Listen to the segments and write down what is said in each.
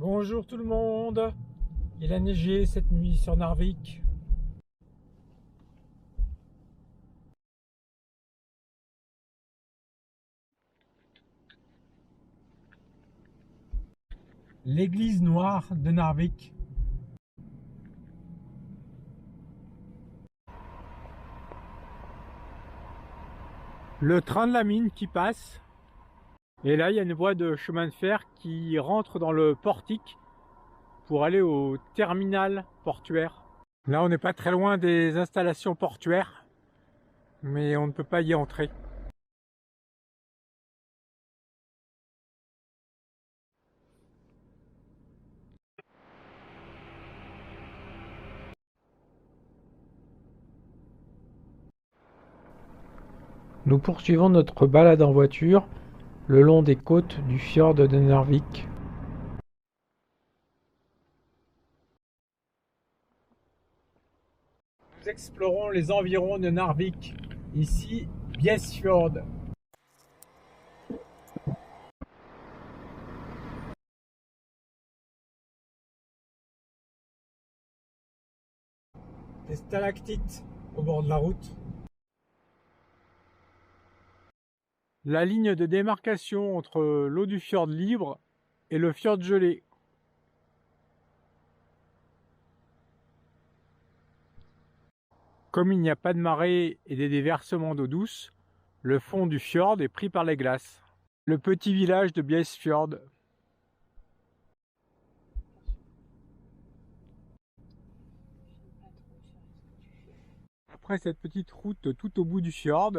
Bonjour tout le monde. Il a neigé cette nuit sur Narvik. L'église noire de Narvik. Le train de la mine qui passe. Et là, il y a une voie de chemin de fer qui rentre dans le portique pour aller au terminal portuaire. Là, on n'est pas très loin des installations portuaires, mais on ne peut pas y entrer. Nous poursuivons notre balade en voiture le long des côtes du fjord de Narvik. Nous explorons les environs de Narvik, ici Biesfjord. Des stalactites au bord de la route. La ligne de démarcation entre l'eau du fjord libre et le fjord gelé. Comme il n'y a pas de marée et des déversements d'eau douce, le fond du fjord est pris par les glaces. Le petit village de Biesfjord. Après cette petite route tout au bout du fjord,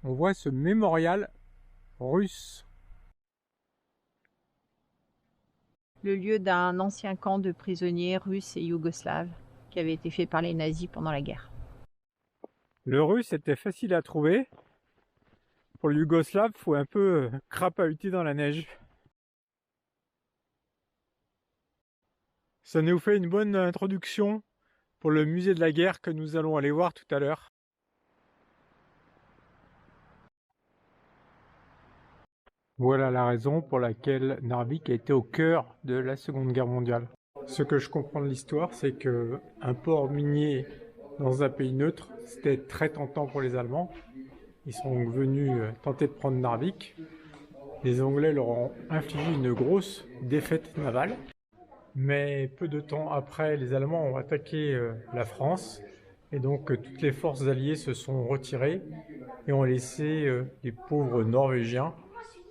on voit ce mémorial russe. Le lieu d'un ancien camp de prisonniers russes et yougoslaves qui avait été fait par les nazis pendant la guerre. Le russe était facile à trouver. Pour le yougoslave, il faut un peu crapahuter dans la neige. Ça nous fait une bonne introduction pour le musée de la guerre que nous allons aller voir tout à l'heure. Voilà la raison pour laquelle Narvik a été au cœur de la Seconde Guerre mondiale. Ce que je comprends de l'histoire, c'est que un port minier dans un pays neutre, c'était très tentant pour les Allemands. Ils sont venus tenter de prendre Narvik. Les Anglais leur ont infligé une grosse défaite navale. Mais peu de temps après, les Allemands ont attaqué la France. Et donc toutes les forces alliées se sont retirées et ont laissé les pauvres Norvégiens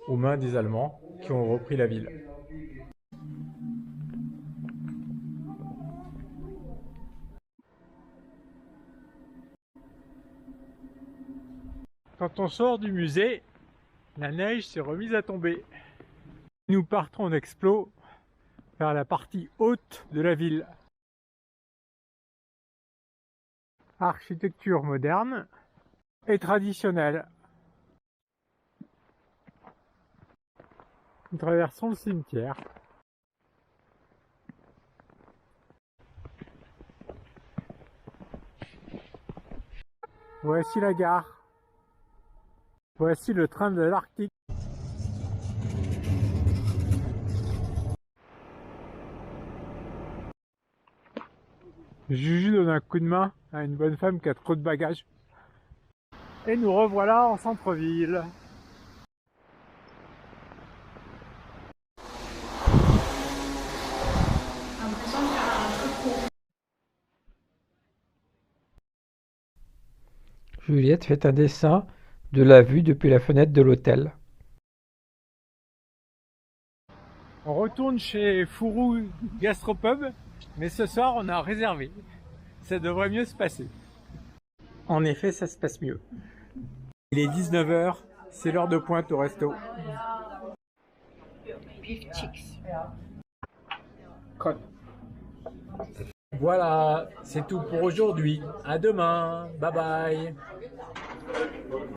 aux mains des Allemands qui ont repris la ville. Quand on sort du musée, la neige s'est remise à tomber. Nous partons en explo vers la partie haute de la ville. Architecture moderne et traditionnelle. Nous traversons le cimetière. Voici la gare. Voici le train de l'Arctique. Juju donne un coup de main à une bonne femme qui a trop de bagages. Et nous revoilà en centre-ville. Juliette fait un dessin de la vue depuis la fenêtre de l'hôtel. On retourne chez Fourou Gastropub, mais ce soir on a réservé. Ça devrait mieux se passer. En effet, ça se passe mieux. Il est 19 h, c'est l'heure de pointe au resto. Beef chicks. Voilà, c'est tout pour aujourd'hui. À demain. Bye bye.